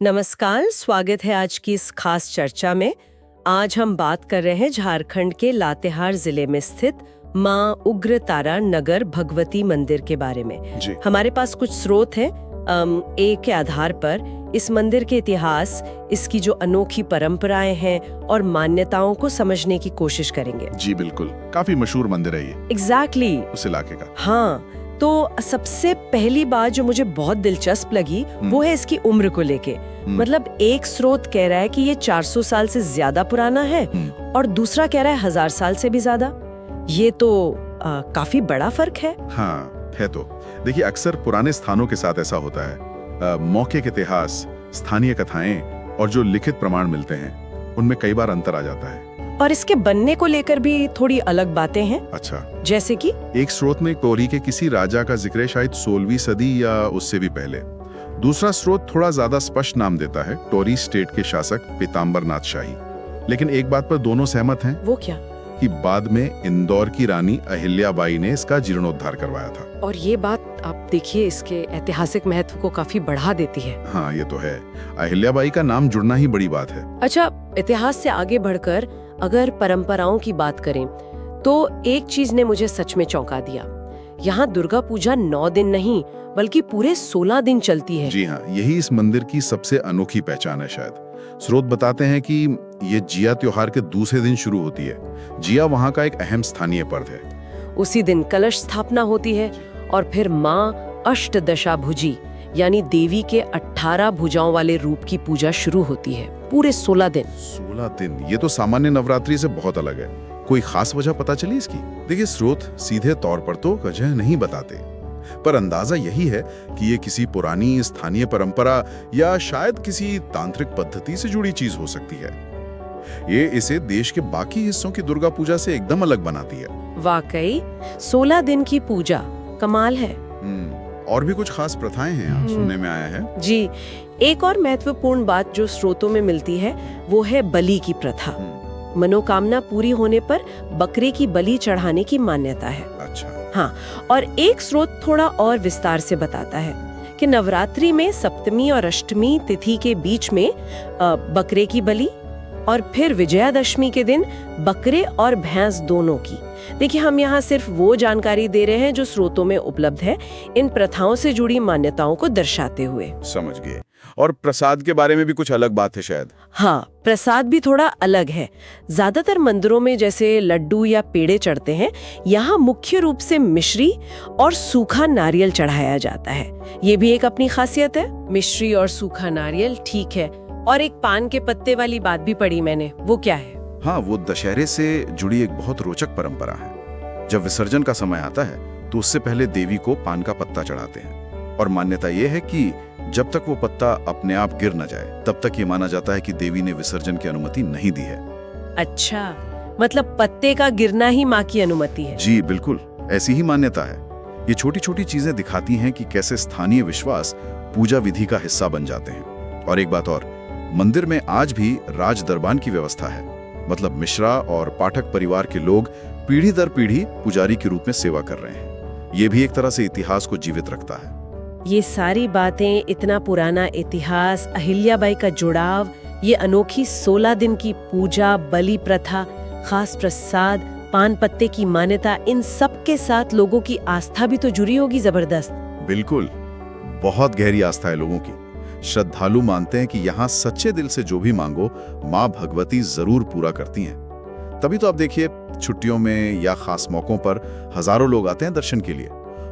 नमस्कार, स्वागत है आज की इस खास चर्चा में। आज हम बात कर रहे हैं झारखंड के लातेहार जिले में स्थित मां उग्रतारा नगर भगवती मंदिर के बारे में। जी। हमारे पास कुछ स्रोत हैं। एक के आधार पर इस मंदिर के इतिहास, इसकी जो अनोखी परंपराएं हैं और मान्यताओं को समझने की कोशिश करेंगे। जी बिल्कुल, काफी मशहूर मंदिर है ये एग्जैक्टली। उस इलाके का। हाँ, तो सबसे पहली बात जो मुझे बहुत दिलचस्प लगी वो है इसकी उम्र को लेके। मतलब एक स्रोत कह रहा है कि ये 400 साल से ज्यादा पुराना है और दूसरा कह रहा है 1000 साल से भी ज्यादा। ये तो काफी बड़ा फर्क है। हाँ है तो। देखिए, अक्सर पुराने स्थानों के साथ ऐसा होता है। मौके के इतिहास, स्थानीय कथाएं और जो लिखित प्रमाण मिलते हैं उनमें कई बार अंतर आ जाता है। और इसके बनने को लेकर भी थोड़ी अलग बातें हैं। अच्छा, जैसे कि एक स्रोत में टोरी के किसी राजा का जिक्र है, शायद 16वीं सदी या उससे भी पहले। दूसरा स्रोत थोड़ा ज्यादा स्पष्ट नाम देता है, टोरी स्टेट के शासक पीताम्बरनाथ शाही। लेकिन एक बात पर दोनों सहमत हैं। वो क्या? कि बाद में इंदौर की रानी अहिल्याबाई ने इसका जीर्णोद्धार करवाया था। और ये बात आप देखिए, इसके ऐतिहासिक महत्व को काफी बढ़ा देती है। हाँ, ये तो है। अहिल्याबाई का नाम जुड़ना ही बड़ी बात है। अच्छा, इतिहास से आगे बढ़कर अगर परंपराओं की बात करें तो एक चीज ने मुझे सच में चौंका दिया। यहाँ दुर्गा पूजा 9 दिन नहीं बल्कि पूरे 16 दिन चलती है। जी हाँ, यही इस मंदिर की सबसे अनोखी पहचान है शायद। स्रोत बताते हैं कि ये जिया त्योहार के दूसरे दिन शुरू होती है। जिया वहाँ का एक अहम स्थानीय पर्व है। उसी दिन कलश स्थापना होती है और फिर माँ अष्टदशाभुजी यानी देवी के 18 भुजाओं वाले रूप की पूजा शुरू होती है। पूरे 16 दिन। 16 दिन, ये तो सामान्य नवरात्रि से बहुत अलग है। कोई खास वजह पता चली इसकी? देखिए, स्रोत सीधे तौर पर तो वजह नहीं बताते, पर अंदाजा यही है कि ये किसी पुरानी स्थानीय परंपरा या शायद किसी तांत्रिक पद्धति से जुड़ी चीज हो सकती है। ये इसे देश के बाकी हिस्सों की दुर्गा पूजा से एकदम अलग बनाती है। वाकई 16 दिन की पूजा कमाल है। और भी कुछ खास प्रथाएं हैं यहाँ सुनने में आया है। जी, एक और महत्वपूर्ण बात जो स्रोतों में मिलती है वो है बलि की प्रथा। मनोकामना पूरी होने पर बकरे की बलि चढ़ाने की मान्यता है। अच्छा। हाँ, और एक स्रोत थोड़ा और विस्तार से बताता है कि नवरात्रि में सप्तमी और अष्टमी तिथि के बीच में बकरे की बलि और फिर विजयादशमी के दिन बकरे और भैंस दोनों की। देखिए, हम यहाँ सिर्फ वो जानकारी दे रहे हैं जो स्रोतों में उपलब्ध है, इन प्रथाओं से जुड़ी मान्यताओं को दर्शाते हुए। समझ गए। और प्रसाद के बारे में भी कुछ अलग बात है शायद। हाँ, प्रसाद भी थोड़ा अलग है। ज्यादातर मंदिरों में जैसे लड्डू या पेड़े चढ़ते हैं, यहाँ मुख्य रूप से मिश्री और सूखा नारियल चढ़ाया जाता है। ये भी एक अपनी खासियत है। मिश्री और सूखा नारियल, ठीक है। और एक पान के पत्ते वाली बात भी पढ़ी मैंने, वो क्या है? हाँ, वो दशहरे से जुड़ी एक बहुत रोचक परंपरा है। जब विसर्जन का समय आता है तो उससे पहले देवी को पान का पत्ता चढ़ाते हैं और मान्यता ये है कि जब तक वो पत्ता अपने आप गिर न जाए तब तक ये माना जाता है कि देवी ने विसर्जन की अनुमति नहीं दी है। अच्छा, मतलब पत्ते का गिरना ही माँ की अनुमति है? जी बिल्कुल, ऐसी ही मान्यता है। ये छोटी छोटी चीजें दिखाती हैं कि कैसे स्थानीय विश्वास पूजा विधि का हिस्सा बन जाते हैं। और एक बात और, मंदिर में आज भी राज दरबान की व्यवस्था है। मतलब मिश्रा और पाठक परिवार के लोग पीढ़ी दर पीढ़ी पुजारी के रूप में सेवा कर रहे हैं। ये भी एक तरह से इतिहास को जीवित रखता है। ये सारी बातें, इतना पुराना इतिहास, अहिल्याबाई का जुड़ाव, ये अनोखी 16 दिन की पूजा, बलि प्रथा, खास प्रसाद, पान पत्ते की मान्यता, इन सब के साथ लोगों की आस्था भी तो जुड़ी होगी जबरदस्त। बिल्कुल, बहुत गहरी आस्था है लोगों की। श्रद्धालु मानते हैं कि यहाँ सच्चे दिल से जो भी मांगो माँ भगवती जरूर पूरा करती हैं। तभी तो आप देखिए, छुट्टियों में या खास मौकों पर हजारों लोग आते हैं दर्शन के लिए।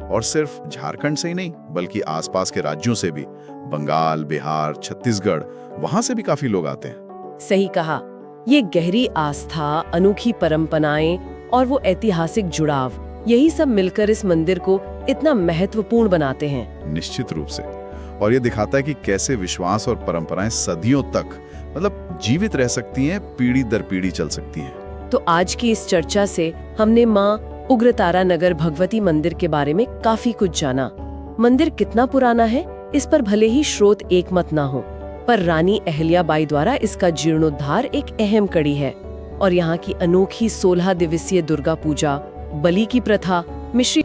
और सिर्फ झारखंड से ही नहीं बल्कि आसपास के राज्यों से भी, बंगाल, बिहार, छत्तीसगढ़, वहां से भी काफी लोग आते हैं। सही कहा। ये गहरी आस्था, अनोखी परंपराएं और वो ऐतिहासिक जुड़ाव, यही सब मिलकर इस मंदिर को इतना महत्वपूर्ण बनाते हैं। निश्चित रूप से। और ये दिखाता है कि कैसे विश्वास और परंपराएं सदियों तक जीवित रह सकती हैं, पीढ़ी दर पीढ़ी चल सकती हैं। तो आज की इस चर्चा से हमने माँ उग्रतारा नगर भगवती मंदिर के बारे में काफी कुछ जाना। मंदिर कितना पुराना है इस पर भले ही स्रोत एक मत ना हो, पर रानी अहिल्याबाई द्वारा इसका जीर्णोद्धार एक अहम कड़ी है। और यहाँ की अनोखी 16 दिवसीय दुर्गा पूजा, बलि की प्रथा, मिश्री